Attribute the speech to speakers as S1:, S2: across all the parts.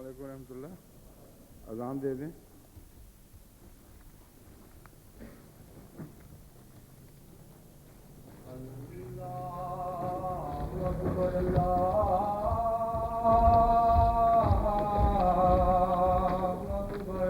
S1: علیکم ورحمۃ اللہ. اذان دے دیں. اللہ اکبر اللہ اکبر اللہ اکبر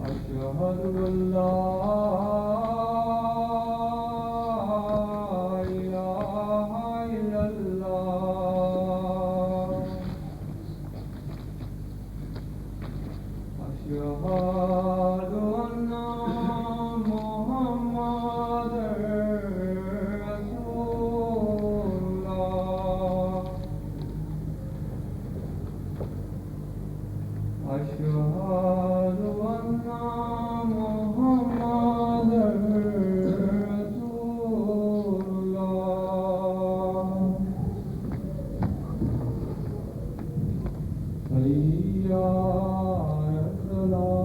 S1: أشهد أن لا إله إلا الله أشهد أن محمدا رسول الله أشهد أن محمدا رسول الله حي على الصلاة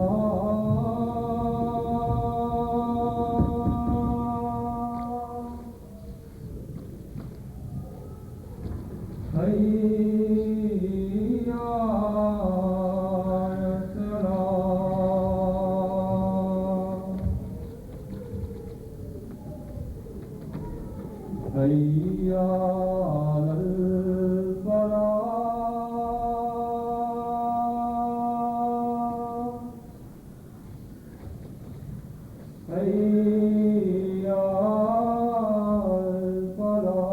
S1: حي على الصلاة حي على الفلاح حي على الفلاح.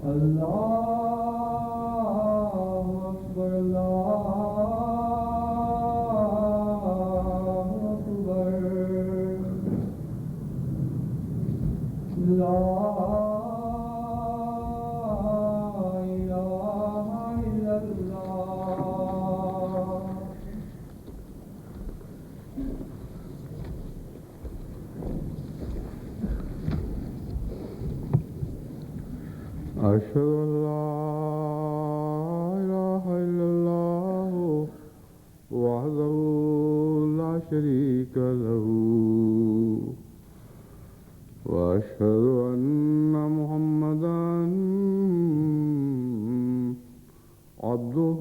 S1: الله أكبر الله أكبر لا إله إلا الله. أشهد أن لا إله إلا الله وحده لا شريك له وأشهد أن محمدا عبده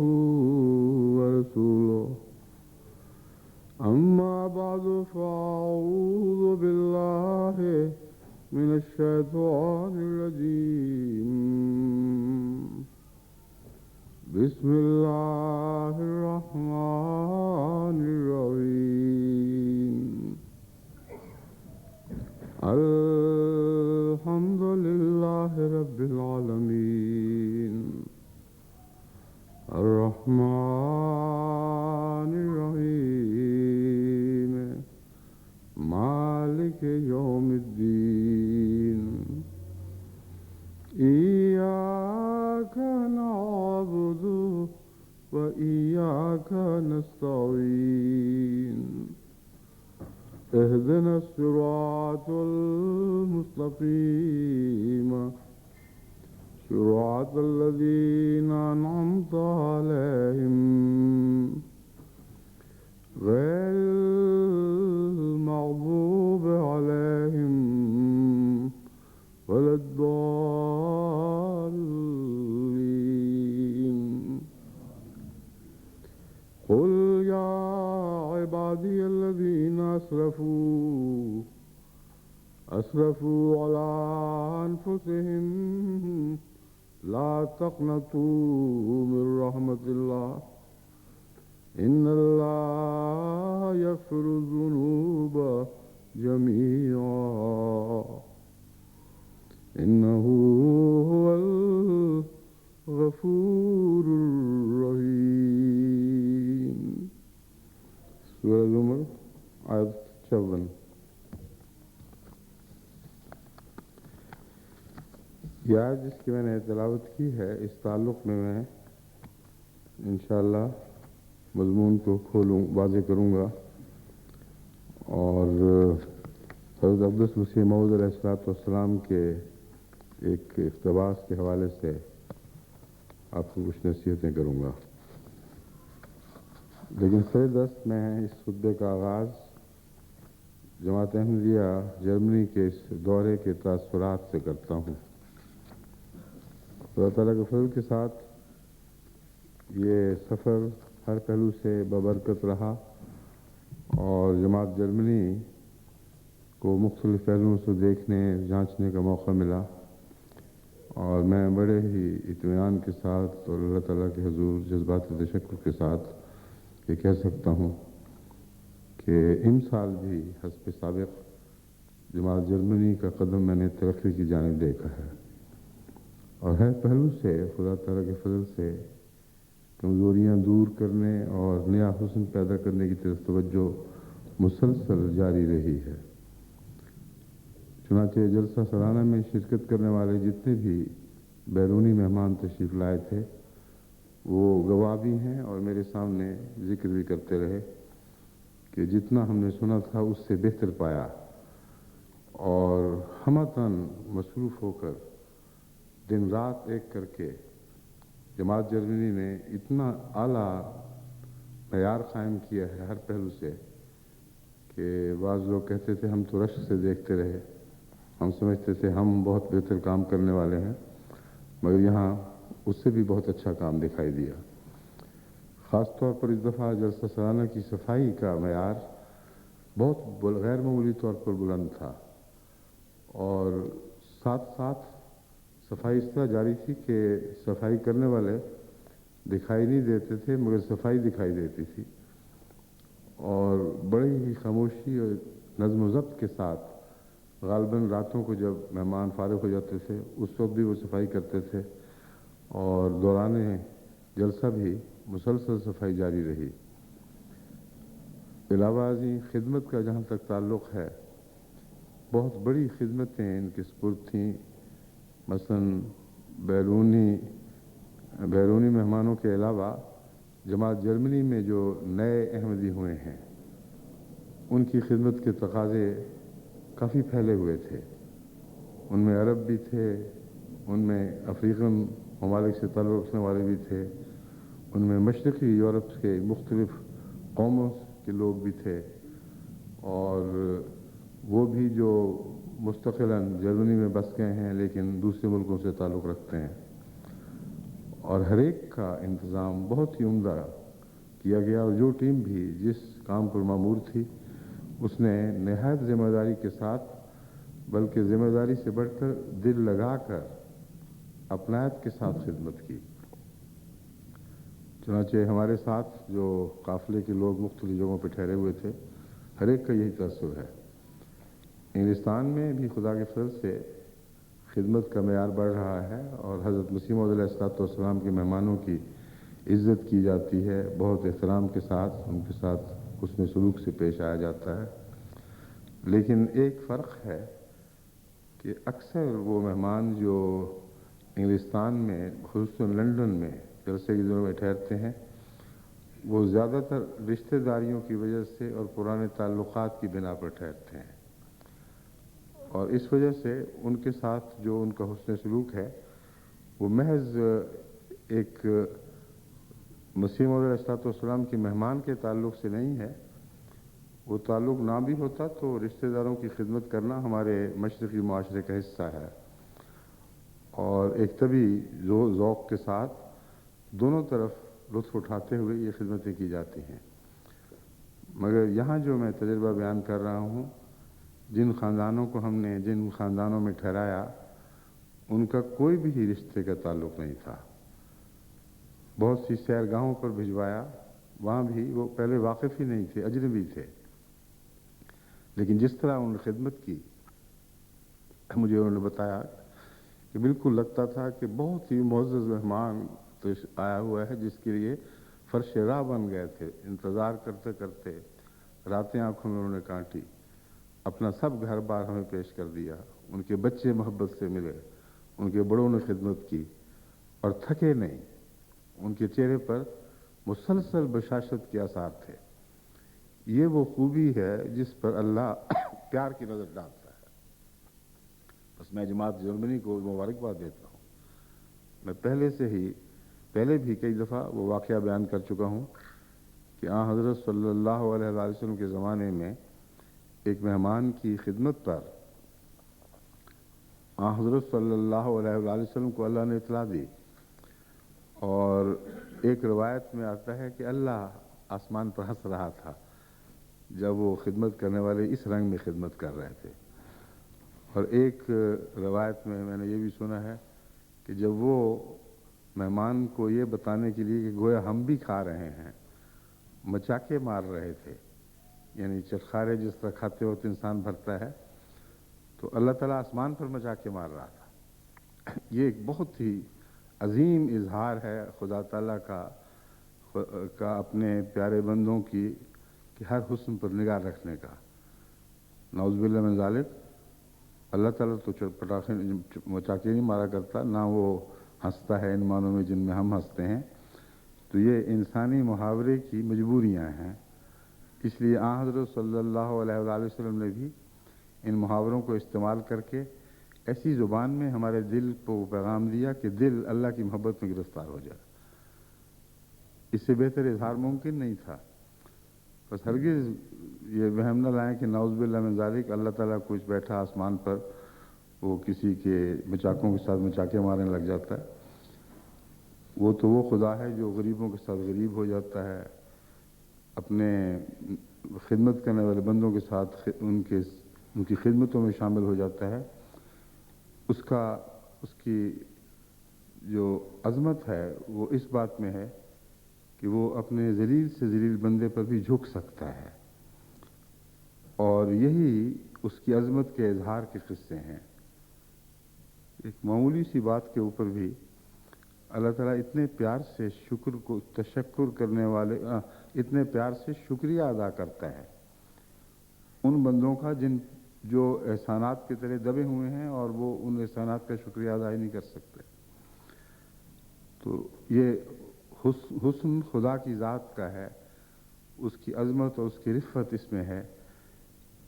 S1: ورسوله. أما بعد فأعوذ بالله من الشيطان الرجيم. بسم الله الرحمن الرحيم. الحمد لله رب العالمين الرحمن الرحيم مالك يوم الدين. إياك نعبد وإياك نستعين. اهدنا الصراط المستقيم صراط الذين أنعمت عليهم غير المغضوب عليهم ولا الضالين. قل يا عبادي الذين أسرفوا على أنفسهم لا تقنطوا من رحمة الله إن الله يغفر الذنوب جميعا إنه هو الغفور الرحيم. سورة زمر آیت 56. یہ آیت جس کی میں نے تلاوت کی ہے، اس تعلق میں انشاءاللہ مضمون کو واضح کروں گا، اور حضرت اقدس مسیح موعود علیہ السلام کے ایک اقتباس کے حوالے سے آپ کو کچھ نصیحتیں کروں گا۔ لیکن سر دست میں اس خطبے کا آغاز جماعت احمدیہ جرمنی کے اس دورے کے تاثرات سے کرتا ہوں۔ اللہ تعالیٰ کے فضل کے ساتھ یہ سفر ہر پہلو سے بابرکت رہا، اور جماعت جرمنی کو مختلف پہلوؤں سے دیکھنے جانچنے کا موقع ملا، اور میں بڑے ہی اطمینان کے ساتھ اور اللہ تعالیٰ کے حضور جذبات تشکر کے ساتھ یہ کہہ سکتا ہوں کہ ان سال بھی حسب سابق جماعت جرمنی کا قدم میں نے ترقی کی جانب دیکھا ہے، اور ہر پہلو سے خدا تعالیٰ کے فضل سے کمزوریاں دور کرنے اور نیا حسن پیدا کرنے کی طرف توجہ مسلسل جاری رہی ہے۔ چنانچہ جلسہ سالانہ میں شرکت کرنے والے جتنے بھی بیرونی مہمان تشریف لائے تھے وہ گواہ بھی ہیں، اور میرے سامنے ذکر بھی کرتے رہے کہ جتنا ہم نے سنا تھا اس سے بہتر پایا، اور ہمتاً مصروف ہو کر دن رات ایک کر کے جماعت جرمنی نے اتنا اعلیٰ معیار قائم کیا ہے ہر پہلو سے کہ بعض لوگ کہتے تھے ہم تو رشک سے دیکھتے رہے، ہم سمجھتے تھے ہم بہت بہتر کام کرنے والے ہیں، مگر یہاں اس سے بھی بہت اچھا کام دکھائی دیا۔ خاص طور پر اس دفعہ جلسہ سالانہ کی صفائی کا معیار بہت غیر معمولی طور پر بلند تھا، اور ساتھ ساتھ صفائی اس طرح جاری تھی کہ صفائی کرنے والے دکھائی نہیں دیتے تھے مگر صفائی دکھائی دیتی تھی، اور بڑی ہی خاموشی اور نظم و ضبط کے ساتھ غالباً راتوں کو جب مہمان فارغ ہو جاتے تھے اس وقت بھی وہ صفائی کرتے تھے، اور دوران جلسہ بھی مسلسل صفائی جاری رہی۔ علاوہ ازیں خدمت کا جہاں تک تعلق ہے، بہت بڑی خدمتیں ان کے سپرد تھیں۔ مثلاً بیرونی مہمانوں کے علاوہ جماعت جرمنی میں جو نئے احمدی ہوئے ہیں ان کی خدمت کے تقاضے کافی پھیلے ہوئے تھے، ان میں عرب بھی تھے، ان میں افریقن ممالک سے تعلق رکھنے والے بھی تھے، ان میں مشرقی یورپ کے مختلف قوموں کے لوگ بھی تھے، اور وہ بھی جو مستقلاً جرمنی میں بس گئے ہیں لیکن دوسرے ملکوں سے تعلق رکھتے ہیں، اور ہر ایک کا انتظام بہت ہی عمدہ کیا گیا، اور جو ٹیم بھی جس کام پر مامور تھی اس نے نہایت ذمہ داری کے ساتھ، بلکہ ذمہ داری سے بڑھ کر دل لگا کر اپنائیت کے ساتھ خدمت کی۔ چنانچہ ہمارے ساتھ جو قافلے کے لوگ مختلف جگہوں پہ ٹھہرے ہوئے تھے ہر ایک کا یہی تاثر ہے۔ انگلستان میں بھی خدا کے فضل سے خدمت کا معیار بڑھ رہا ہے، اور حضرت مسیح موعود علیہ السلام کے مہمانوں کی عزت کی جاتی ہے، بہت احترام کے ساتھ ان کے ساتھ حسن سلوک سے پیش آیا جاتا ہے۔ لیکن ایک فرق ہے کہ اکثر وہ مہمان جو انگلستان میں خصوصاً لندن میں جلسے کے دنوں میں ٹھہرتے ہیں وہ زیادہ تر رشتہ داریوں کی وجہ سے اور پرانے تعلقات کی بنا پر ٹھہرتے ہیں، اور اس وجہ سے ان کے ساتھ جو ان کا حسن سلوک ہے وہ محض ایک مسیح موعود علیہ السلام کے مہمان کے تعلق سے نہیں ہے، وہ تعلق نہ بھی ہوتا تو رشتہ داروں کی خدمت کرنا ہمارے مشرقی معاشرے کا حصہ ہے، اور ایک طبی ذوق کے ساتھ دونوں طرف لطف اٹھاتے ہوئے یہ خدمتیں کی جاتی ہیں۔ مگر یہاں جو میں تجربہ بیان کر رہا ہوں، جن خاندانوں کو ہم نے جن خاندانوں میں ٹھہرایا ان کا کوئی بھی رشتے کا تعلق نہیں تھا، بہت سی سیرگاہوں پر بھجوایا، وہاں بھی وہ پہلے واقف ہی نہیں تھے، اجنبی تھے، لیکن جس طرح انہوں نے خدمت کی مجھے انہوں نے بتایا کہ بالکل لگتا تھا کہ بہت ہی معزز مہمان تو آیا ہوا ہے جس کے لیے فرش راہ بن گئے تھے، انتظار کرتے کرتے راتیں آنکھوں میں انہوں نے کاٹی، اپنا سب گھر بار ہمیں پیش کر دیا، ان کے بچے محبت سے ملے، ان کے بڑوں نے خدمت کی اور تھکے نہیں، ان کے چہرے پر مسلسل بشاشت کے آثار تھے۔ یہ وہ خوبی ہے جس پر اللہ پیار کی نظر ڈالتا ہے۔ بس میں جماعت جرمنی کو مبارکباد دیتا ہوں۔ میں پہلے بھی کئی دفعہ وہ واقعہ بیان کر چکا ہوں کہ آن حضرت صلی اللہ علیہ وسلم کے زمانے میں ایک مہمان کی خدمت پر آن حضرت صلی اللہ علیہ وسلم کو اللہ نے اطلاع دی، اور ایک روایت میں آتا ہے کہ اللہ آسمان پر ہنس رہا تھا جب وہ خدمت کرنے والے اس رنگ میں خدمت کر رہے تھے۔ اور ایک روایت میں نے یہ بھی سنا ہے کہ جب وہ مہمان کو یہ بتانے کے لیے کہ گویا ہم بھی کھا رہے ہیں مچاکے مار رہے تھے، یعنی چٹخارے جس طرح کھاتے وقت انسان بھرتا ہے، تو اللہ تعالیٰ آسمان پر مچاکے مار رہا تھا۔ یہ ایک بہت ہی عظیم اظہار ہے خدا تعالیٰ کا اپنے پیارے بندوں کی کہ ہر حسن پر نگاہ رکھنے کا۔ نعوذ باللہ من ذالک، اللہ تعالیٰ تو پٹاخے مچاکے نہیں مارا کرتا، نہ وہ ہنستا ہے ان معنوں میں جن میں ہم ہنستے ہیں۔ تو یہ انسانی محاورے کی مجبوریاں ہیں، اس لیے آن حضرت صلی اللہ علیہ وآلہ وسلم نے بھی ان محاوروں کو استعمال کر کے ایسی زبان میں ہمارے دل کو پیغام دیا کہ دل اللہ کی محبت میں گرفتار ہو جائے۔ اس سے بہتر اظہار ممکن نہیں تھا۔ بس ہرگز یہ وہم نہ لائیں کہ نعوذ باللہ من ذالک اللہ تعالیٰ کچھ بیٹھا آسمان پر وہ کسی کے مچاکوں کے ساتھ مچاکے مارنے لگ جاتا ہے۔ وہ تو وہ خدا ہے جو غریبوں کے ساتھ غریب ہو جاتا ہے، اپنے خدمت کرنے والے بندوں کے ساتھ ان کی خدمتوں میں شامل ہو جاتا ہے۔ اس کی جو عظمت ہے وہ اس بات میں ہے کہ وہ اپنے ذلیل سے ذلیل بندے پر بھی جھک سکتا ہے، اور یہی اس کی عظمت کے اظہار کے قصے ہیں۔ ایک معمولی سی بات کے اوپر بھی اللہ تعالیٰ اتنے پیار سے تشکر کرنے والے اتنے پیار سے شکریہ ادا کرتا ہے ان بندوں کا جو احسانات کے تلے دبے ہوئے ہیں اور وہ ان احسانات کا شکریہ ادا ہی نہیں کر سکتے۔ تو یہ حسن خدا کی ذات کا ہے، اس کی عظمت اور اس کی رفت اس میں ہے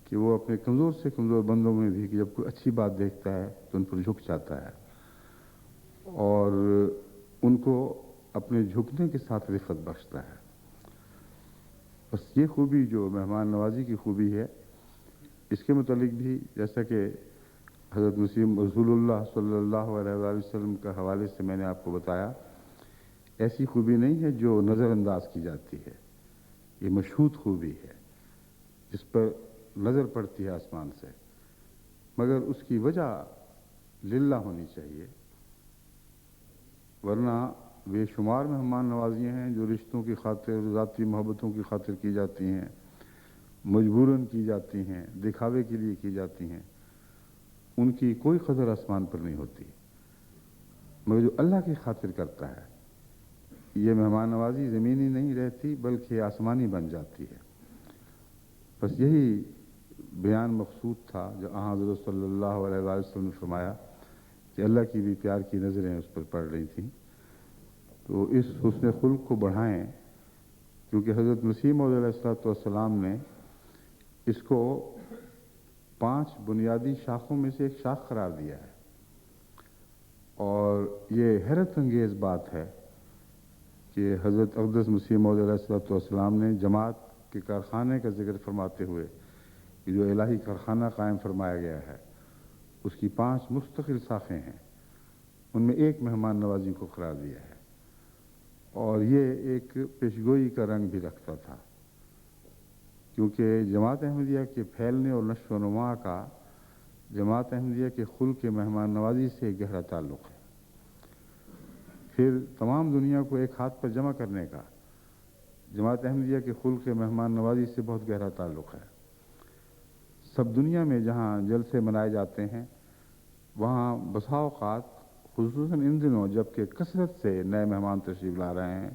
S1: کہ وہ اپنے کمزور سے کمزور بندوں میں بھی کہ جب کوئی اچھی بات دیکھتا ہے تو ان پر جھک جاتا ہے، اور ان کو اپنے جھکنے کے ساتھ رفت بخشتا ہے۔ بس یہ خوبی جو مہمان نوازی کی خوبی ہے، اس کے متعلق بھی جیسا کہ حضرت مسیح رسول اللہ صلی اللہ علیہ وآلہ وسلم کا حوالے سے میں نے آپ کو بتایا، ایسی خوبی نہیں ہے جو نظر انداز کی جاتی ہے، یہ مشہود خوبی ہے جس پر نظر پڑتی ہے آسمان سے، مگر اس کی وجہ للہ ہونی چاہیے، ورنہ بے شمار مہمان نوازیاں ہیں جو رشتوں کی خاطر، ذاتی محبتوں کی خاطر کی جاتی ہیں، مجبوراً کی جاتی ہیں، دکھاوے کے لیے کی جاتی ہیں، ان کی کوئی قدر آسمان پر نہیں ہوتی، مگر جو اللہ کی خاطر کرتا ہے یہ مہمان نوازی زمینی نہیں رہتی بلکہ آسمانی بن جاتی ہے۔ بس یہی بیان مقصود تھا جو حضرت صلی اللہ علیہ وآلہ وسلم نے فرمایا کہ اللہ کی بھی پیار کی نظریں اس پر پڑ رہی تھیں۔ تو اس حسن خلق کو بڑھائیں، کیونکہ حضرت مسیح موعود علیہ السلام نے اس کو 5 بنیادی شاخوں میں سے ایک شاخ قرار دیا ہے، اور یہ حیرت انگیز بات ہے کہ حضرت اقدس مسیح موعود علیہ السلام نے جماعت کے کارخانے کا ذکر فرماتے ہوئے کہ جو الہی کارخانہ قائم فرمایا گیا ہے اس کی 5 مستقل شاخیں ہیں، ان میں ایک مہمان نوازی کو قرار دیا ہے، اور یہ ایک پیشگوئی کا رنگ بھی رکھتا تھا، کیونکہ جماعت احمدیہ کے پھیلنے اور نشو و نما کا جماعت احمدیہ کے خلق مہمان نوازی سے ایک گہرا تعلق ہے۔ پھر تمام دنیا کو ایک ہاتھ پر جمع کرنے کا جماعت احمدیہ کے خلق مہمان نوازی سے بہت گہرا تعلق ہے۔ سب دنیا میں جہاں جلسے منائے جاتے ہیں وہاں بسا اوقات، خصوصاً ان دنوں جب کہ کثرت سے نئے مہمان تشریف لا رہے ہیں،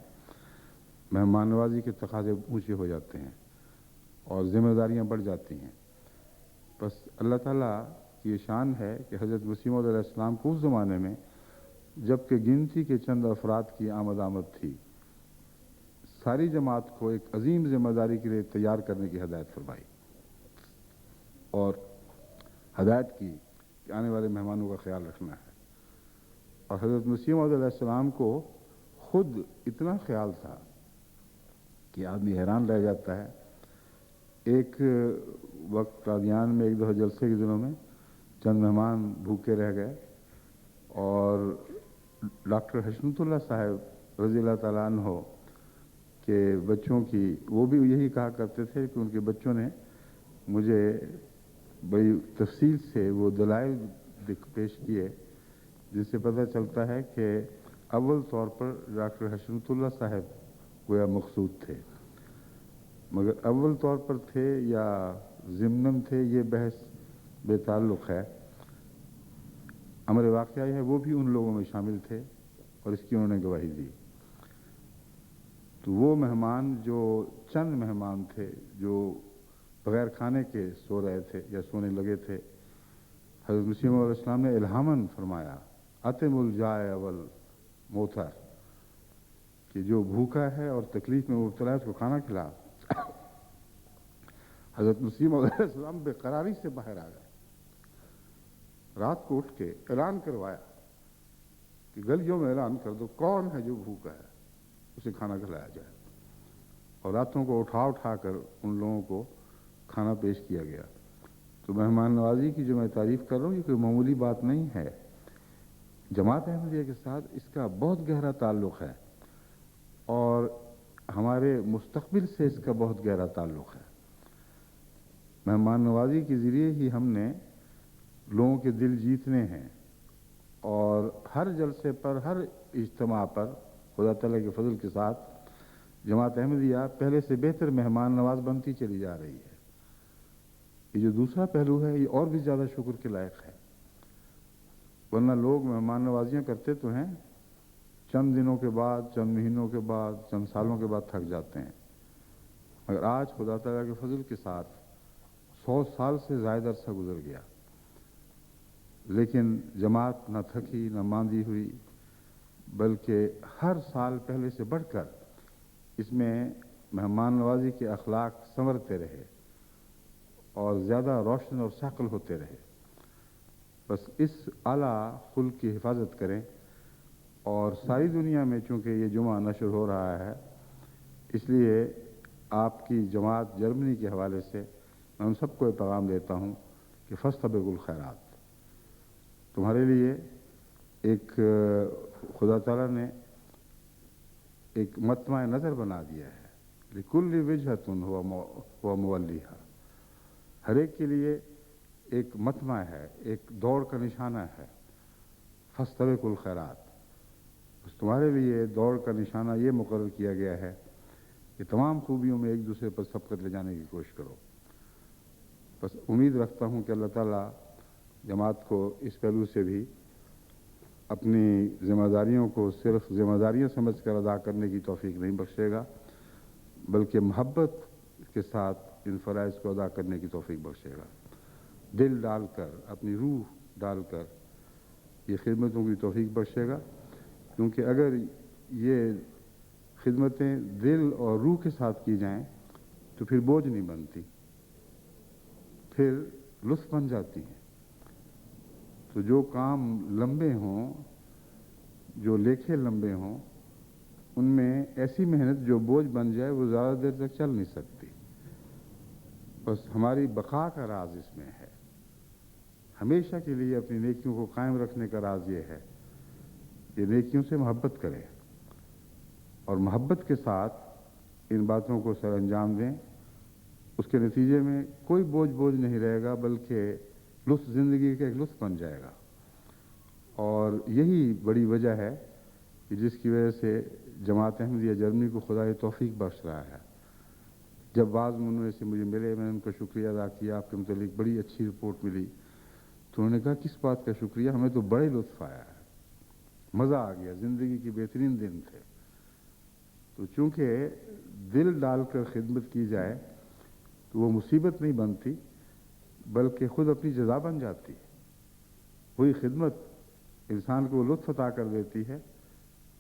S1: مہمان نوازی کے تقاضے اونچے ہو جاتے ہیں اور ذمہ داریاں بڑھ جاتی ہیں۔ بس اللہ تعالیٰ کی یہ شان ہے کہ حضرت مسیح موعود علیہ السلام کو اس زمانے میں جب کہ گنتی کے چند افراد کی آمد تھی، ساری جماعت کو ایک عظیم ذمہ داری کے لیے تیار کرنے کی ہدایت فرمائی اور ہدایت کی کہ آنے والے مہمانوں کا خیال رکھنا ہے۔ اور حضرت مسیح موعود علیہ السلام کو خود اتنا خیال تھا کہ آدمی حیران رہ جاتا ہے۔ ایک وقت قادیان میں ایک دفعہ جلسے کے دنوں میں چند مہمان بھوکے رہ گئے اور ڈاکٹر حشمت اللہ صاحب رضی اللہ تعالیٰ عنہ کے بچوں کی، وہ بھی یہی کہا کرتے تھے کہ ان کے بچوں نے مجھے بڑی تفصیل سے وہ دلائل پیش کیے جس سے پتہ چلتا ہے کہ اول طور پر ڈاکٹر حشمت اللہ صاحب گویا مقصود تھے، مگر اول طور پر تھے یا ضمناً تھے یہ بحث بے تعلق ہے۔ امر واقعہ یہ ہے وہ بھی ان لوگوں میں شامل تھے اور اس کی انہوں نے گواہی دی۔ تو وہ مہمان جو چند مہمان تھے جو بغیر کھانے کے سو رہے تھے یا سونے لگے تھے، حضرت مسیح موعود علیہ السلام نے الہاماً فرمایا اطعم الجائع والمعتر، کہ جو بھوکا ہے اور تکلیف میں مبتلا ہے اس کو کھانا کھلا۔ حضرت مسیح موعود علیہ السلام بے قراری سے باہر آ گئے، رات کو اٹھ کے اعلان کروایا کہ گلیوں میں اعلان کر دو کون ہے جو بھوکا ہے اسے کھانا کھلایا جائے، اور راتوں کو اٹھا کر ان لوگوں کو کھانا پیش کیا گیا۔ تو مہمان نوازی کی جو میں تعریف کر رہا ہوں یہ کوئی معمولی بات نہیں ہے، جماعت احمدیہ کے ساتھ اس کا بہت گہرا تعلق ہے اور ہمارے مستقبل سے اس کا بہت گہرا تعلق ہے۔ مہمان نوازی کے ذریعے ہی ہم نے لوگوں کے دل جیتنے ہیں، اور ہر جلسے پر، ہر اجتماع پر خدا تعالیٰ کے فضل کے ساتھ جماعت احمدیہ پہلے سے بہتر مہمان نواز بنتی چلی جا رہی ہے۔ یہ جو دوسرا پہلو ہے یہ اور بھی زیادہ شکر کے لائق ہے، ورنہ لوگ مہمان نوازیاں کرتے تو ہیں، چند دنوں کے بعد، چند مہینوں کے بعد، چند سالوں کے بعد تھک جاتے ہیں، مگر آج خدا تعالیٰ کے فضل کے ساتھ 100 سال سے زائد عرصہ گزر گیا، لیکن جماعت نہ تھکی نہ ماندی ہوئی، بلکہ ہر سال پہلے سے بڑھ کر اس میں مہمان نوازی کے اخلاق سنورتے رہے اور زیادہ روشن اور ثاقل ہوتے رہے۔ بس اس اعلیٰ خلق کی حفاظت کریں، اور ساری دنیا میں چونکہ یہ جمعہ نشر ہو رہا ہے اس لیے آپ کی جماعت جرمنی کے حوالے سے میں ان سب کو یہ پیغام دیتا ہوں کہ فاستبقوا الخیرات، تمہارے لیے ایک خدا تعالیٰ نے ایک مطمع نظر بنا دیا ہے، لکل وجہۃ هو مولیھا، ہر ایک کے لیے ایک مطمع ہے، ایک دوڑ کا نشانہ ہے، فاستبقوا الخیرات، بس تمہارے لیے دوڑ کا نشانہ یہ مقرر کیا گیا ہے کہ تمام خوبیوں میں ایک دوسرے پر سبقت لے جانے کی کوشش کرو۔ بس امید رکھتا ہوں کہ اللہ تعالیٰ جماعت کو اس پہلو سے بھی اپنی ذمہ داریوں کو صرف ذمہ داریاں سمجھ کر ادا کرنے کی توفیق نہیں بخشے گا، بلکہ محبت کے ساتھ ان فرائض کو ادا کرنے کی توفیق بخشے گا، دل ڈال کر، اپنی روح ڈال کر یہ خدمتوں کی توفیق بخشے گا، کیونکہ اگر یہ خدمتیں دل اور روح کے ساتھ کی جائیں تو پھر بوجھ نہیں بنتی، پھر لطف بن جاتی ہیں۔ تو جو کام لمبے ہوں، جو لیکھے لمبے ہوں، ان میں ایسی محنت جو بوجھ بن جائے وہ زیادہ دیر تک چل نہیں سکتی۔ بس ہماری بقا کا راز اس میں ہے، ہمیشہ کے لیے اپنی نیکیوں کو قائم رکھنے کا راز یہ ہے کہ نیکیوں سے محبت کریں اور محبت کے ساتھ ان باتوں کو سر انجام دیں، اس کے نتیجے میں کوئی بوجھ نہیں رہے گا، بلکہ لطف زندگی کا ایک لطف بن جائے گا۔ اور یہی بڑی وجہ ہے کہ جس کی وجہ سے جماعت احمدیہ جرمنی کو خدا یہ توفیق بخش رہا ہے۔ جب بعض منوں سے مجھے ملے، میں نے ان کا شکریہ ادا کیا، آپ کے متعلق بڑی اچھی رپورٹ ملی، تو انہوں نے کہا کس بات کا شکریہ، ہمیں تو بڑے لطف آیا ہے، مزہ آ گیا، زندگی کے بہترین دن تھے۔ تو چونکہ دل ڈال کر خدمت کی جائے تو وہ مصیبت نہیں بنتی، بلکہ خود اپنی جزا بن جاتی ہے۔ وہی خدمت انسان کو لطف عطا کر دیتی ہے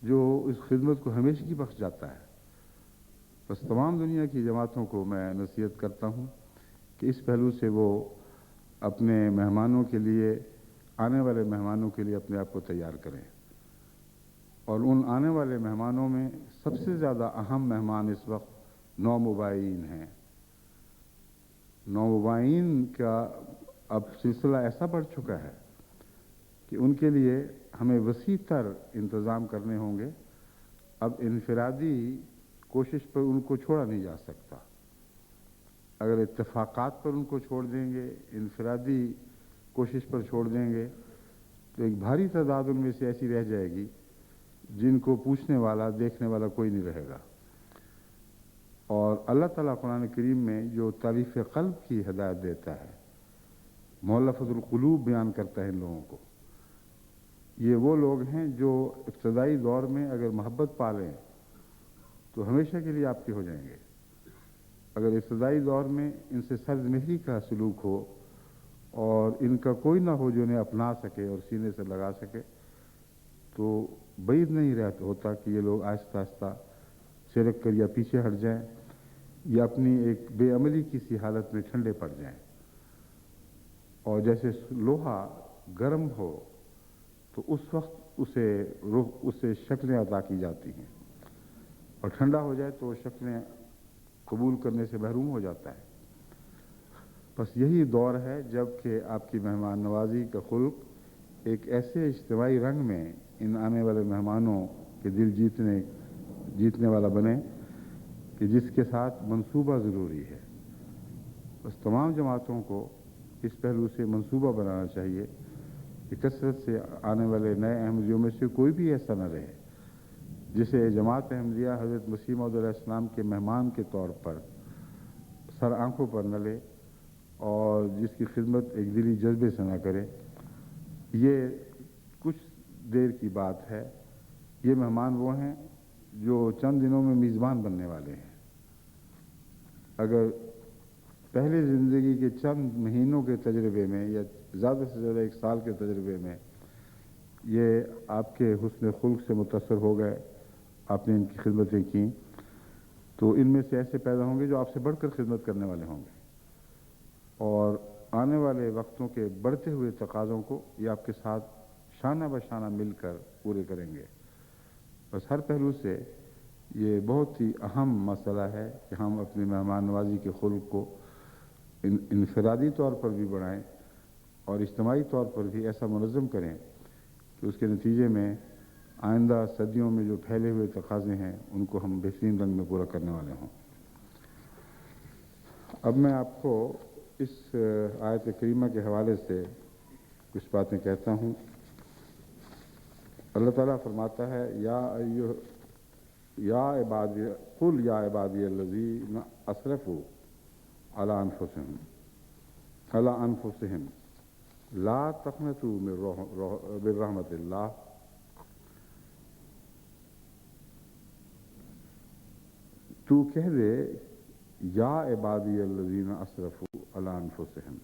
S1: جو اس خدمت کو ہمیشگی بخش جاتا ہے۔ بس تمام دنیا کی جماعتوں کو میں نصیحت کرتا ہوں کہ اس پہلو سے وہ اپنے مہمانوں کے لیے، آنے والے مہمانوں کے لیے اپنے آپ کو تیار کریں، اور ان آنے والے مہمانوں میں سب سے زیادہ اہم مہمان اس وقت نومبائین ہیں۔ نومبائین کا اب سلسلہ ایسا بڑھ چکا ہے کہ ان کے لیے ہمیں وسیع تر انتظام کرنے ہوں گے۔ اب انفرادی کوشش پر ان کو چھوڑا نہیں جا سکتا۔ اگر اتفاقات پر ان کو چھوڑ دیں گے، انفرادی کوشش پر چھوڑ دیں گے، تو ایک بھاری تعداد ان میں سے ایسی رہ جائے گی جن کو پوچھنے والا، دیکھنے والا کوئی نہیں رہے گا۔ اور اللہ تعالیٰ قرآن کریم میں جو تعریف قلب کی ہدایت دیتا ہے، مؤلفۃ القلوب بیان کرتا ہے ان لوگوں کو، یہ وہ لوگ ہیں جو ابتدائی دور میں اگر محبت پالیں تو ہمیشہ کے لیے آپ کے ہو جائیں گے۔ اگر ابتدائی دور میں ان سے سرد مہری کا سلوک ہو اور ان کا کوئی نہ ہو جو انہیں اپنا سکے اور سینے سے لگا سکے، تو بعید نہیں ہوتا کہ یہ لوگ آہستہ آہستہ سرک کر یا پیچھے ہٹ جائیں یا اپنی ایک بے عملی کی سی حالت میں ٹھنڈے پڑ جائیں۔ اور جیسے لوہا گرم ہو تو اس وقت اسے شکلیں عطا کی جاتی ہیں، اور ٹھنڈا ہو جائے تو وہ شکلیں قبول کرنے سے محروم ہو جاتا ہے۔ بس یہی دور ہے جب کہ آپ کی مہمان نوازی کا خلق ایک ایسے اجتماعی رنگ میں ان آنے والے مہمانوں کے دل جیتنے والا بنے کہ جس کے ساتھ منصوبہ ضروری ہے۔ بس تمام جماعتوں کو اس پہلو سے منصوبہ بنانا چاہیے کہ کثرت سے آنے والے نئے احمدیوں میں سے کوئی بھی ایسا نہ رہے جسے جماعت احمدیہ حضرت مسیح موعود علیہ السلام کے مہمان کے طور پر سر آنکھوں پر نہ لے اور جس کی خدمت ایک دلی جذبے سے نہ کرے۔ یہ کچھ دیر کی بات ہے۔ یہ مہمان وہ ہیں جو چند دنوں میں میزبان بننے والے ہیں۔ اگر پہلے زندگی کے چند مہینوں کے تجربے میں یا زیادہ سے زیادہ ایک سال کے تجربے میں یہ آپ کے حسن خلق سے متاثر ہو گئے، آپ نے ان کی خدمتیں کیں، تو ان میں سے ایسے پیدا ہوں گے جو آپ سے بڑھ کر خدمت کرنے والے ہوں گے، اور آنے والے وقتوں کے بڑھتے ہوئے تقاضوں کو یہ آپ کے ساتھ شانہ بشانہ مل کر پورے کریں گے۔ بس ہر پہلو سے یہ بہت ہی اہم مسئلہ ہے کہ ہم اپنی مہمان نوازی کے خلق کو انفرادی طور پر بھی بڑھائیں اور اجتماعی طور پر بھی ایسا منظم کریں کہ اس کے نتیجے میں آئندہ صدیوں میں جو پھیلے ہوئے تقاضے ہیں ان کو ہم بہترین رنگ میں پورا کرنے والے ہوں۔ اب میں آپ کو اس آیت کریمہ کے حوالے سے کچھ باتیں کہتا ہوں۔ اللہ تعالیٰ فرماتا ہے یا عبادی قل یا عبادی الذین اسرفوا علی انفسہم لا تقنطوا من رحمت اللہ تو کہہ دے یا عبادی الذین اسرفوا علی انفسہم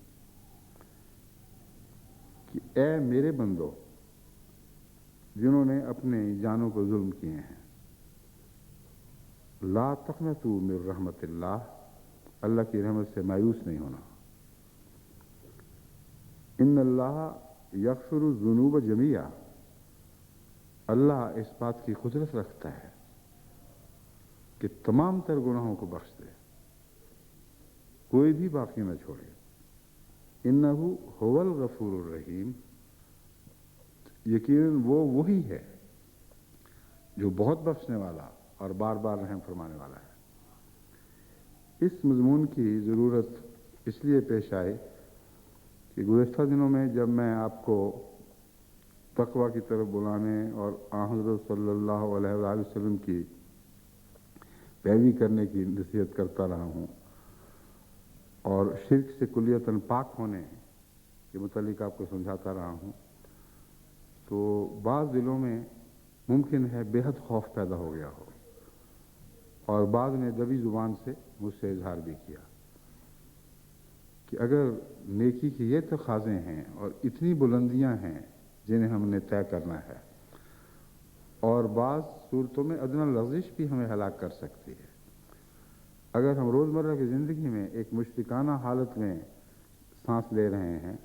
S1: کہ اے میرے بندو جنہوں نے اپنے جانوں کو ظلم کیے ہیں، لا تقنطوا من رحمت اللہ، اللہ کی رحمت سے مایوس نہیں ہونا۔ ان اللہ یغفر الذنوب جمیعا، اللہ اس بات کی قدرت رکھتا ہے کہ تمام تر گناہوں کو بخش دے، کوئی بھی باقی نہ چھوڑے۔ انہ هو الغفور الرحیم، یقیناً وہ وہی ہے جو بہت بخشنے والا اور بار بار رحم فرمانے والا ہے۔ اس مضمون کی ضرورت اس لیے پیش آئی کہ گزشتہ دنوں میں جب میں آپ کو تقویٰ کی طرف بلانے اور حضرت صلی اللہ علیہ وآلہ وسلم کی پیروی کرنے کی نصیحت کرتا رہا ہوں اور شرک سے کلیتاً پاک ہونے کے متعلق آپ کو سمجھاتا رہا ہوں، تو بعض دلوں میں ممکن ہے بے حد خوف پیدا ہو گیا ہو، اور بعض نے دبی زبان سے مجھ سے اظہار بھی کیا۔ کہ اگر نیکی کی یہ تقاضے ہیں اور اتنی بلندیاں ہیں جنہیں ہم نے طے کرنا ہے، اور بعض صورتوں میں ادنیٰ لغزش بھی ہمیں ہلاک کر سکتی ہے، اگر ہم روزمرہ کی زندگی میں ایک مشفقانہ حالت میں سانس لے رہے ہیں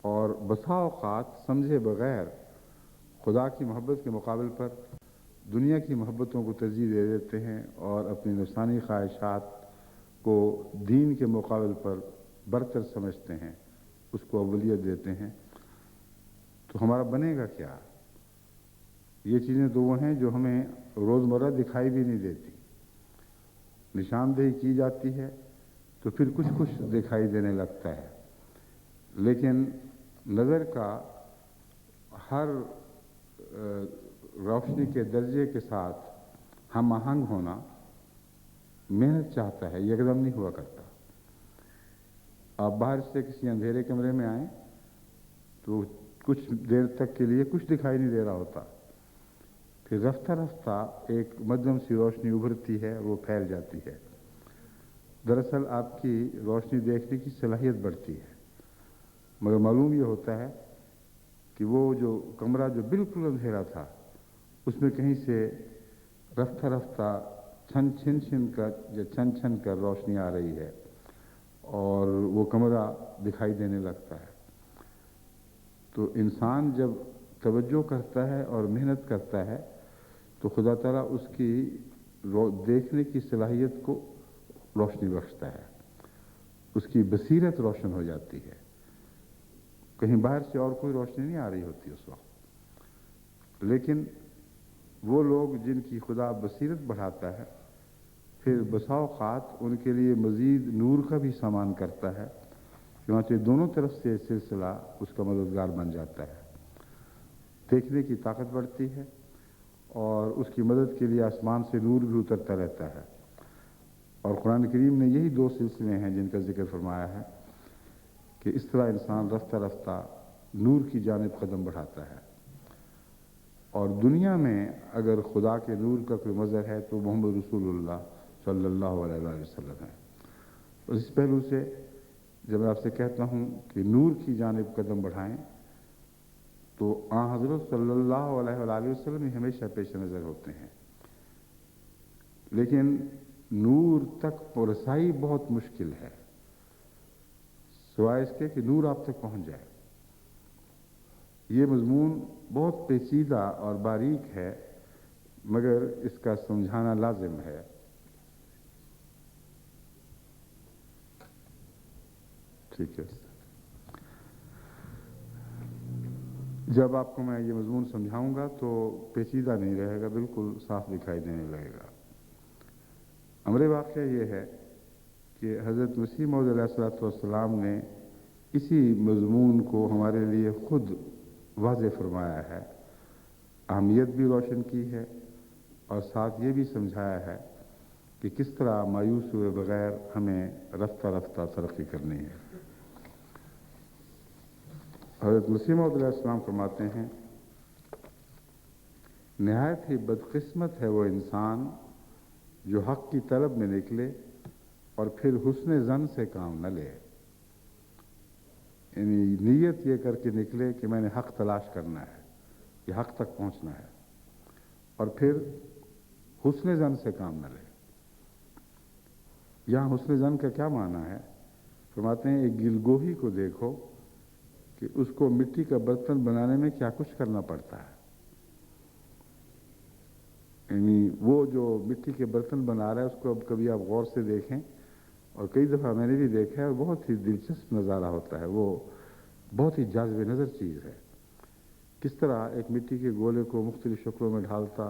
S1: اور بسا اوقات سمجھے بغیر خدا کی محبت کے مقابل پر دنیا کی محبتوں کو ترجیح دے دیتے ہیں اور اپنی نفسانی خواہشات کو دین کے مقابل پر برتر سمجھتے ہیں، اس کو اولویت دیتے ہیں، تو ہمارا بنے گا کیا؟ یہ چیزیں تو وہ ہیں جو ہمیں روزمرہ دکھائی بھی نہیں دیتی، نشاندہی کی جاتی ہے تو پھر کچھ کچھ دکھائی دینے لگتا ہے، لیکن نظر کا ہر روشنی کے درجے کے ساتھ ہم آہنگ ہونا محنت چاہتا ہے، یکدم نہیں ہوا کرتا۔ آپ باہر سے کسی اندھیرے کمرے میں آئیں تو کچھ دیر تک کے لیے کچھ دکھائی نہیں دے رہا ہوتا، پھر رفتہ رفتہ ایک مدھم سی روشنی ابھرتی ہے، وہ پھیل جاتی ہے، دراصل آپ کی روشنی دیکھنے کی صلاحیت بڑھتی ہے، مگر معلوم یہ ہوتا ہے کہ وہ جو کمرہ جو بالکل اندھیرا تھا اس میں کہیں سے رفتہ رفتہ چھن چھن کر روشنی آ رہی ہے اور وہ کمرہ دکھائی دینے لگتا ہے۔ تو انسان جب توجہ کرتا ہے اور محنت کرتا ہے تو خدا تعالیٰ اس کی دیکھنے کی صلاحیت کو روشنی بخشتا ہے، اس کی بصیرت روشن ہو جاتی ہے، کہیں باہر سے اور کوئی روشنی نہیں آ رہی ہوتی اس وقت۔ لیکن وہ لوگ جن کی خدا بصیرت بڑھاتا ہے، پھر بسا اوقات ان کے لیے مزید نور کا بھی سامان کرتا ہے، چنانچہ دونوں طرف سے سلسلہ اس کا مددگار بن جاتا ہے، دیکھنے کی طاقت بڑھتی ہے اور اس کی مدد کے لیے آسمان سے نور بھی اترتا رہتا ہے۔ اور قرآن کریم نے یہی دو سلسلے ہیں جن کا ذکر فرمایا ہے کہ اس طرح انسان رفتہ رفتہ نور کی جانب قدم بڑھاتا ہے، اور دنیا میں اگر خدا کے نور کا کوئی مظہر ہے تو محمد رسول اللہ صلی اللہ علیہ وآلہ وسلم ہے۔ اور اس پہلو سے جب میں آپ سے کہتا ہوں کہ نور کی جانب قدم بڑھائیں تو آن حضرت صلی اللہ علیہ وآلہ وسلم ہی ہمیشہ پیش نظر ہوتے ہیں، لیکن نور تک رسائی بہت مشکل ہے، سوائے اس کے کہ نور آپ تک پہنچ جائے۔ یہ مضمون بہت پیچیدہ اور باریک ہے، مگر اس کا سمجھانا لازم ہے۔ ٹھیک ہے، جب آپ کو میں یہ مضمون سمجھاؤں گا تو پیچیدہ نہیں رہے گا، بالکل صاف دکھائی دینے لگے گا۔ امر واقعہ یہ ہے کہ حضرت مسیح موعود علیہ الصلوۃ والسلام نے اسی مضمون کو ہمارے لیے خود واضح فرمایا ہے، اہمیت بھی روشن کی ہے اور ساتھ یہ بھی سمجھایا ہے کہ کس طرح مایوس ہوئے بغیر ہمیں رفتہ رفتہ ترقی کرنی ہے۔ حضرت مسیح موعود علیہ السلام فرماتے ہیں، نہایت ہی بدقسمت ہے وہ انسان جو حق کی طلب میں نکلے اور پھر حسن ظن سے کام نہ لے، یعنی نیت یہ کر کے نکلے کہ میں نے حق تلاش کرنا ہے، یہ حق تک پہنچنا ہے، اور پھر حسن ظن سے کام نہ لے۔ یہاں حسن ظن کا کیا معنی ہے؟ فرماتے ہیں ایک گلگوہی کو دیکھو کہ اس کو مٹی کا برتن بنانے میں کیا کچھ کرنا پڑتا ہے، یعنی وہ جو مٹی کے برتن بنا رہا ہے اس کو اب کبھی آپ غور سے دیکھیں، اور کئی دفعہ میں نے بھی دیکھا ہے، اور بہت ہی دلچسپ نظارہ ہوتا ہے، وہ بہت ہی جاذب نظر چیز ہے، کس طرح ایک مٹی کے گولے کو مختلف شکلوں میں ڈھالتا،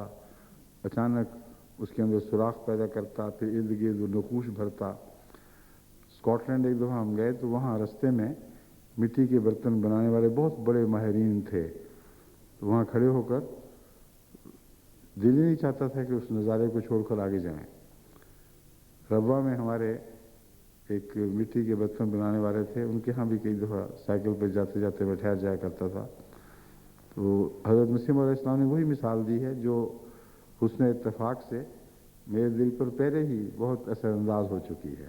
S1: اچانک اس کے اندر سوراخ پیدا کرتا، پھر ارد گرد نقوش بھرتا۔ اسکاٹ لینڈ ایک دفعہ ہم گئے تو وہاں رستے میں مٹی کے برتن بنانے والے بہت بڑے ماہرین تھے، تو وہاں کھڑے ہو کر دل ہی نہیں چاہتا تھا کہ اس نظارے کو چھوڑ کر آگے جائیں۔ ربوہ میں ہمارے ایک مٹی کے برتن بنانے والے تھے، ان کے ہاں بھی کئی دفعہ سائیکل پہ جاتے جاتے میں ٹھہر جایا کرتا تھا، تو حضرت مسیح علیہ السلام نے وہی مثال دی ہے جو حسن اتفاق سے میرے دل پر پہلے ہی بہت اثر انداز ہو چکی ہے۔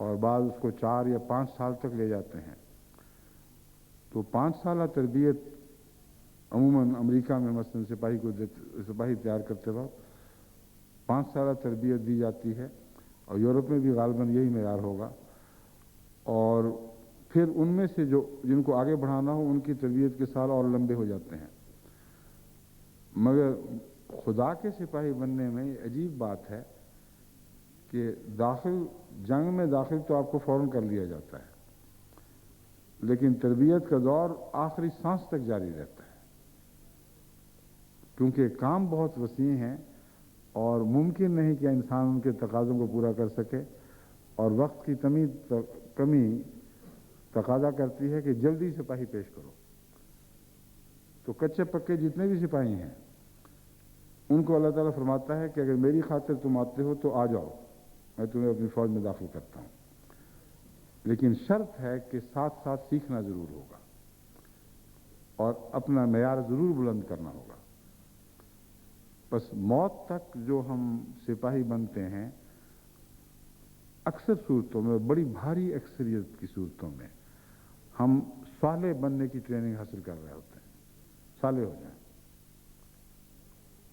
S1: اور بعض اس کو 4 یا 5 سال تک لے جاتے ہیں. تو 5 سالہ تربیت عموماً امریکہ میں مثلاً سپاہی تیار کرتے وقت 5 سالہ تربیت دی جاتی ہے، اور یورپ میں بھی غالباً یہی معیار ہوگا. اور پھر ان میں سے جن کو آگے بڑھانا ہو ان کی تربیت کے سال اور لمبے ہو جاتے ہیں. مگر خدا کے سپاہی بننے میں یہ عجیب بات ہے کہ جنگ میں داخل تو آپ کو فوراً کر لیا جاتا ہے، لیکن تربیت کا دور آخری سانس تک جاری رہتا ہے، کیونکہ کام بہت وسیع ہیں اور ممکن نہیں کہ انسان ان کے تقاضوں کو پورا کر سکے، اور وقت کی کمی تقاضا کرتی ہے کہ جلدی سپاہی پیش کرو. تو کچے پکے جتنے بھی سپاہی ہیں ان کو اللہ تعالیٰ فرماتا ہے کہ اگر میری خاطر تم آتے ہو تو آ جاؤ، میں تمہیں اپنی فوج میں داخل کرتا ہوں، لیکن شرط ہے کہ ساتھ ساتھ سیکھنا ضرور ہوگا اور اپنا معیار ضرور بلند کرنا ہوگا. بس موت تک جو ہم سپاہی بنتے ہیں، اکثر صورتوں میں، بڑی بھاری اکثریت کی صورتوں میں ہم صالح بننے کی ٹریننگ حاصل کر رہے ہوتے ہیں، صالح ہو جائیں.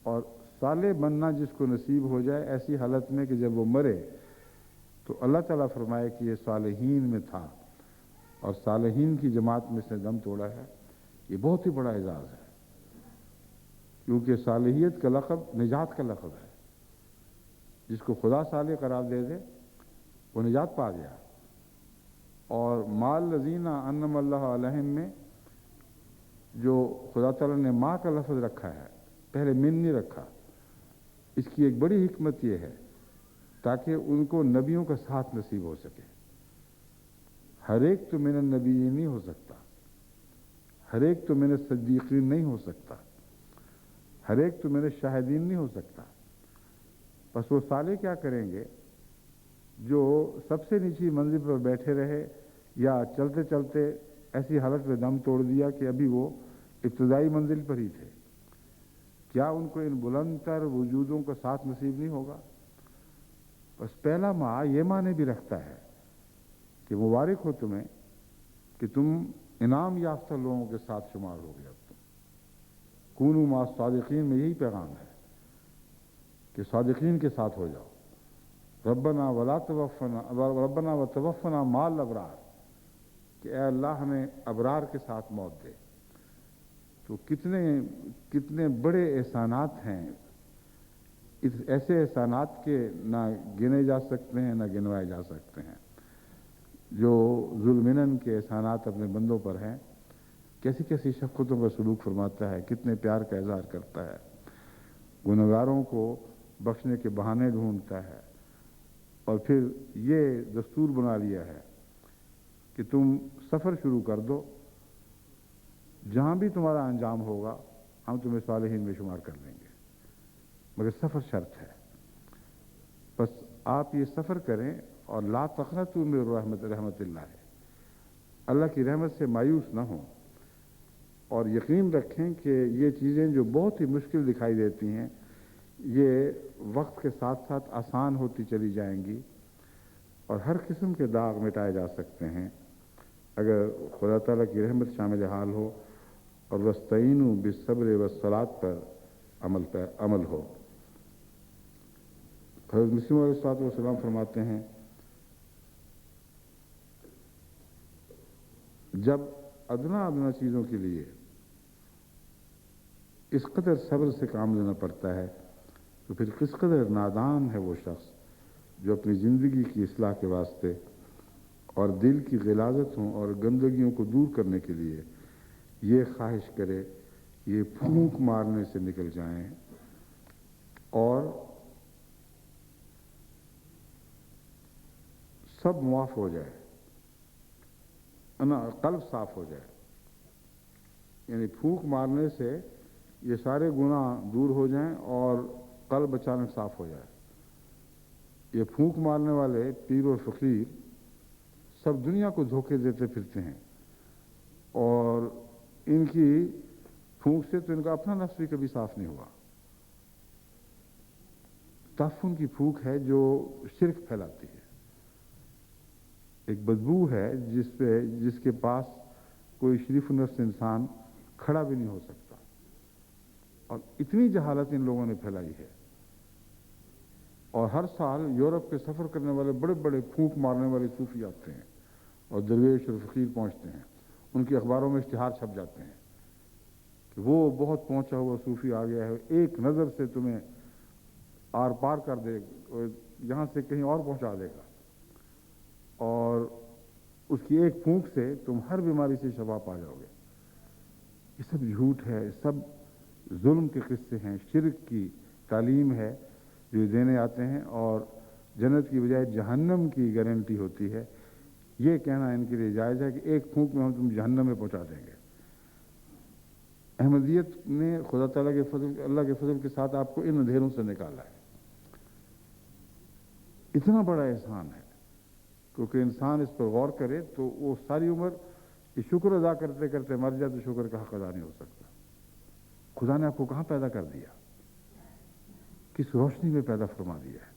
S1: اور صالح بننا جس کو نصیب ہو جائے ایسی حالت میں کہ جب وہ مرے تو اللہ تعالیٰ فرمائے کہ یہ صالحین میں تھا اور صالحین کی جماعت میں سے دم توڑا ہے، یہ بہت ہی بڑا اعزاز ہے، کیونکہ صالحیت کا لقب نجات کا لقب ہے. جس کو خدا صالح قرار دے دے وہ نجات پا گیا. اور مال لذین انعم اللہ علیہم میں جو خدا تعالیٰ نے ماں کا لفظ رکھا ہے، پہلے من نہیں رکھا، اس کی ایک بڑی حکمت یہ ہے تاکہ ان کو نبیوں کا ساتھ نصیب ہو سکے. ہر ایک تو من النبیین نہیں ہو سکتا، ہر ایک تو من الصدیقین نہیں ہو سکتا، ہر ایک تو من الشاہدین نہیں ہو سکتا. بس وہ صالح کیا کریں گے؟ جو سب سے نیچی منزل پر بیٹھے رہے یا چلتے چلتے ایسی حالت میں دم توڑ دیا کہ ابھی وہ ابتدائی منزل پر ہی تھے، کیا ان کو ان بلند تر وجودوں کا ساتھ نصیب نہیں ہوگا؟ بس پہلا ماہ یہ معنی بھی رکھتا ہے کہ مبارک ہو تمہیں کہ تم انعام یافتہ لوگوں کے ساتھ شمار ہو گئے. اب تم کونوا مع الصادقین میں یہی پیغام ہے کہ صادقین کے ساتھ ہو جاؤ. ربنا وتوفنا مع الابرار، کہ اے اللہ ہمیں ابرار کے ساتھ موت دے. تو کتنے بڑے احسانات ہیں، ایسے احسانات کے نہ گنے جا سکتے ہیں نہ گنوائے جا سکتے ہیں. جو ذوالمنن کے احسانات اپنے بندوں پر ہیں، کیسی کیسی شفقتوں کا سلوک فرماتا ہے، کتنے پیار کا اظہار کرتا ہے، گنہگاروں کو بخشنے کے بہانے ڈھونڈتا ہے. اور پھر یہ دستور بنا لیا ہے کہ تم سفر شروع کر دو، جہاں بھی تمہارا انجام ہوگا ہم تمہیں صالحین میں شمار کر لیں گے، مگر سفر شرط ہے. بس آپ یہ سفر کریں اور لا تقنطوا من رحمت اللہ ہے، اللہ کی رحمت سے مایوس نہ ہوں، اور یقین رکھیں کہ یہ چیزیں جو بہت ہی مشکل دکھائی دیتی ہیں یہ وقت کے ساتھ ساتھ آسان ہوتی چلی جائیں گی، اور ہر قسم کے داغ مٹائے جا سکتے ہیں اگر خدا تعالیٰ کی رحمت شامل حال ہو اور وَاسْتَعِینُوا بِالصَّبْرِ وَالصَّلَاةِ پر عمل ہو. حضرت مسلم علیہ السلام فرماتے ہیں جب ادنا چیزوں کے لیے اس قدر صبر سے کام لینا پڑتا ہے تو پھر کس قدر نادان ہے وہ شخص جو اپنی زندگی کی اصلاح کے واسطے اور دل کی غلاظتوں اور گندگیوں کو دور کرنے کے لیے یہ خواہش کرے یہ پھونک مارنے سے نکل جائیں اور سب معاف ہو جائے، قلب صاف ہو جائے. یعنی پھونک مارنے سے یہ سارے گناہ دور ہو جائیں اور قلب اچانک صاف ہو جائے. یہ پھونک مارنے والے پیر اور فقیر سب دنیا کو دھوکے دیتے پھرتے ہیں، اور ان کی پھونک سے تو ان کا اپنا نفس بھی کبھی صاف نہیں ہوا. تعفن کی پھونک ہے جو شرک پھیلاتی ہے. ایک بدبو ہے جس کے پاس کوئی شریف نفس انسان کھڑا بھی نہیں ہو سکتا، اور اتنی جہالت ان لوگوں نے پھیلائی ہے۔ اور ہر سال یورپ کے سفر کرنے والے بڑے بڑے پھونک مارنے والے صوفی آتے ہیں اور درویش اور فقیر پہنچتے ہیں، ان کے اخباروں میں اشتہار چھپ جاتے ہیں کہ وہ بہت پہنچا ہوا صوفی آ گیا ہے، ایک نظر سے تمہیں آر پار کر دے اور یہاں سے کہیں اور پہنچا دے گا، اور اس کی ایک پھونک سے تم ہر بیماری سے شفا پا جاؤ گے۔ یہ سب جھوٹ ہے، سب ظلم کے قصے ہیں، شرک کی تعلیم ہے جو دینے آتے ہیں، اور جنت کی بجائے جہنم کی گارنٹی ہوتی ہے۔ یہ کہنا ان کے لیے جائز ہے کہ ایک پھونک میں ہم تم جہنم میں پہنچا دیں گے۔ احمدیت نے خدا تعالیٰ کے فضل، اللہ کے فضل کے ساتھ آپ کو ان اندھیروں سے نکالا ہے۔ اتنا بڑا احسان ہے، کیونکہ انسان اس پر غور کرے تو وہ ساری عمر یہ شکر ادا کرتے کرتے مر جائے تو شکر کا حق ادا نہیں ہو سکتا۔ خدا نے آپ کو کہاں پیدا کر دیا، کس روشنی میں پیدا فرما دیا ہے۔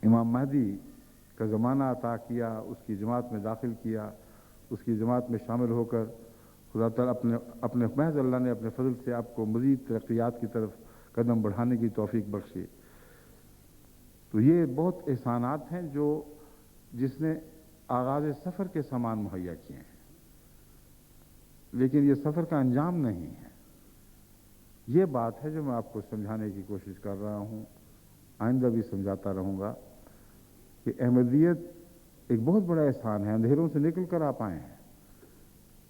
S1: امام مہدی کا زمانہ عطا کیا، اس کی جماعت میں داخل کیا، اس کی جماعت میں شامل ہو کر خدا تعالیٰ اپنے محض اللہ نے اپنے فضل سے آپ کو مزید ترقیات کی طرف قدم بڑھانے کی توفیق بخشی۔ تو یہ بہت احسانات ہیں جو جس نے آغاز سفر کے سامان مہیا کیے ہیں، لیکن یہ سفر کا انجام نہیں ہے۔ یہ بات ہے جو میں آپ کو سمجھانے کی کوشش کر رہا ہوں، آئندہ بھی سمجھاتا رہوں گا کہ احمدیت ایک بہت بڑا احسان ہے۔ اندھیروں سے نکل کر آپ آئے ہیں،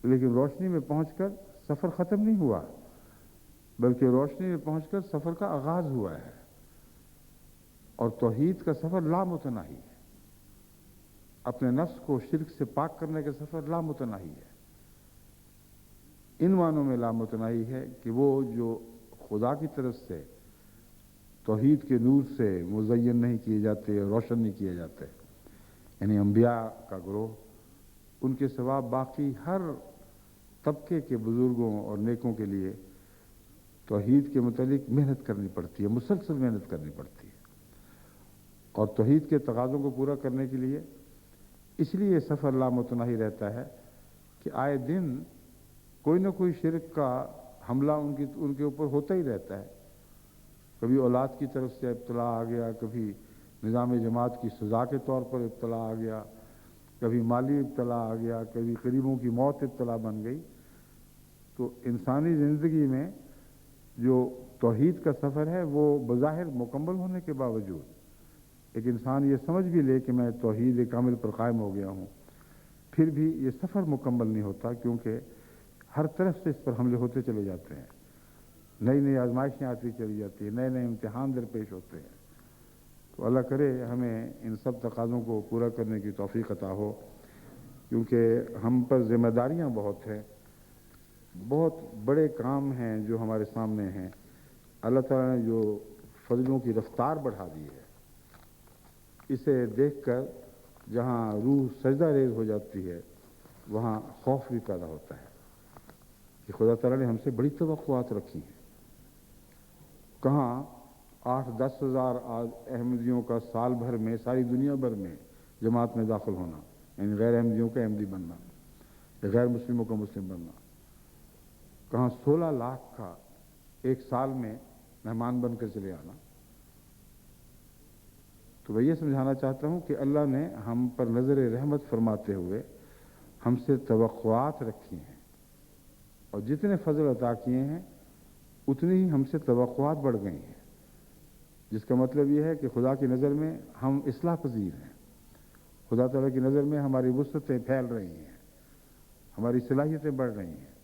S1: لیکن روشنی میں پہنچ کر سفر ختم نہیں ہوا، بلکہ روشنی میں پہنچ کر سفر کا آغاز ہوا ہے، اور توحید کا سفر لامتناہی ہے۔ اپنے نفس کو شرک سے پاک کرنے کا سفر لامتناہی ہے۔ ان معنوں میں لامتناہی ہے کہ وہ جو خدا کی طرف سے توحید کے نور سے مزین نہیں کیے جاتے، روشن نہیں کیے جاتے، یعنی انبیاء کا گروہ، ان کے سوا باقی ہر طبقے کے بزرگوں اور نیکوں کے لیے توحید کے متعلق محنت کرنی پڑتی ہے، مسلسل محنت کرنی پڑتی ہے، اور توحید کے تقاضوں کو پورا کرنے کے لیے اس لیے یہ سفر لامتناہی رہتا ہے کہ آئے دن کوئی نہ کوئی شرک کا حملہ ان کے اوپر ہوتا ہی رہتا ہے۔ کبھی اولاد کی طرف سے ابتلا آ گیا، کبھی نظام جماعت کی سزا کے طور پر ابتلا آ گیا، کبھی مالی ابتلا آ گیا، کبھی قریبوں کی موت ابتلا بن گئی۔ تو انسانی زندگی میں جو توحید کا سفر ہے وہ بظاہر مکمل ہونے کے باوجود ایک انسان یہ سمجھ بھی لے کہ میں توحید کامل پر قائم ہو گیا ہوں، پھر بھی یہ سفر مکمل نہیں ہوتا، کیونکہ ہر طرف سے اس پر حملے ہوتے چلے جاتے ہیں، نئی نئی آزمائشیں آتی چلی جاتی ہیں، نئے نئے امتحان درپیش ہوتے ہیں۔ تو اللہ کرے ہمیں ان سب تقاضوں کو پورا کرنے کی توفیق عطا ہو، کیونکہ ہم پر ذمہ داریاں بہت ہیں، بہت بڑے کام ہیں جو ہمارے سامنے ہیں۔ اللہ تعالیٰ نے جو فضلوں کی رفتار بڑھا دی ہے، اسے دیکھ کر جہاں روح سجدہ ریز ہو جاتی ہے وہاں خوف بھی پیدا ہوتا ہے کہ خدا تعالیٰ نے ہم سے بڑی توقعات رکھی ہیں۔ کہاں 8-10 ہزار احمدیوں کا سال بھر میں ساری دنیا بھر میں جماعت میں داخل ہونا، یعنی غیر احمدیوں کا احمدی بننا یا غیر مسلموں کا مسلم بننا، کہاں 16 لاکھ کا ایک سال میں مہمان بن کر چلے آنا۔ تو میں یہ سمجھانا چاہتا ہوں کہ اللہ نے ہم پر نظر رحمت فرماتے ہوئے ہم سے توقعات رکھی ہیں، اور جتنے فضل عطا کیے ہیں اتنی ہی ہم سے توقعات بڑھ گئی ہیں، جس کا مطلب یہ ہے کہ خدا کی نظر میں ہم اصلاح پذیر ہیں، خدا تعالیٰ کی نظر میں ہماری وسعتیں پھیل رہی ہیں، ہماری صلاحیتیں بڑھ رہی ہیں،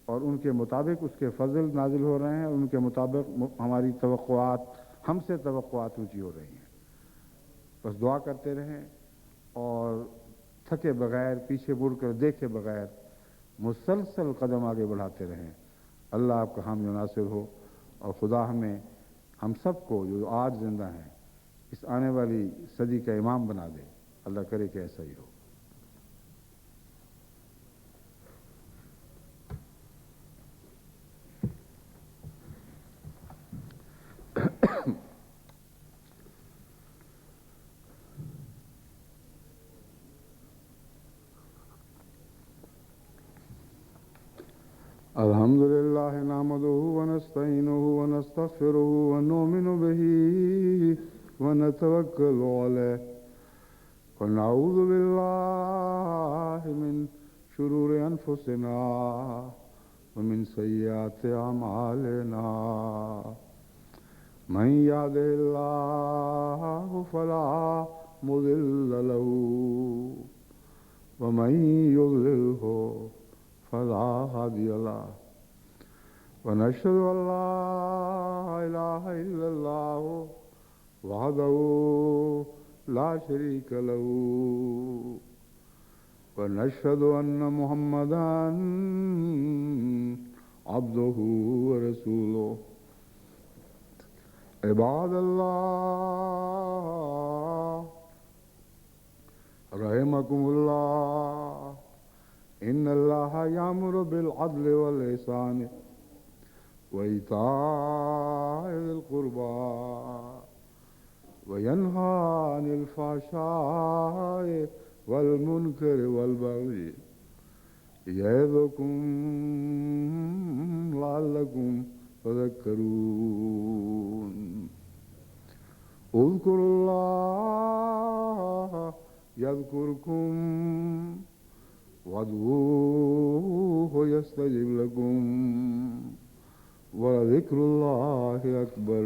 S1: اور ان کے مطابق اس کے فضل نازل ہو رہے ہیں، ان کے مطابق ہماری توقعات، ہم سے توقعات اونچی ہو رہی ہیں۔ بس دعا کرتے رہیں اور تھکے بغیر، پیچھے مڑ کر دیکھے بغیر مسلسل قدم آگے بڑھاتے رہیں۔ اللہ آپ کا حامی و ناصر ہو، اور خدا ہم سب کو جو آج زندہ ہیں اس آنے والی صدی کا امام بنا دے۔ اللہ کرے کہ ایسا ہی ہو۔ الحمد لله نحمده ونستعينه ونستغفره ونؤمن به ونتوكل عليه ونعوذ بالله من شرور أنفسنا ومن سيئات أعمالنا من يهده الله فلا مضل له ومن يضلله فلا هادي له ونشهد أن لا إله إلا الله وحده لا شريك له ونشهد أن محمدا عبده ورسوله عباد الله رحمكم الله إن الله يأمر بالعدل والإحسان وإيتاء ذي القربى وينهى عن الفحشاء والمنكر والبغي يعظكم لعلكم تذكرون اذكروا الله يذكركم وادعوه يستجب لكم ولذكر الله أكبر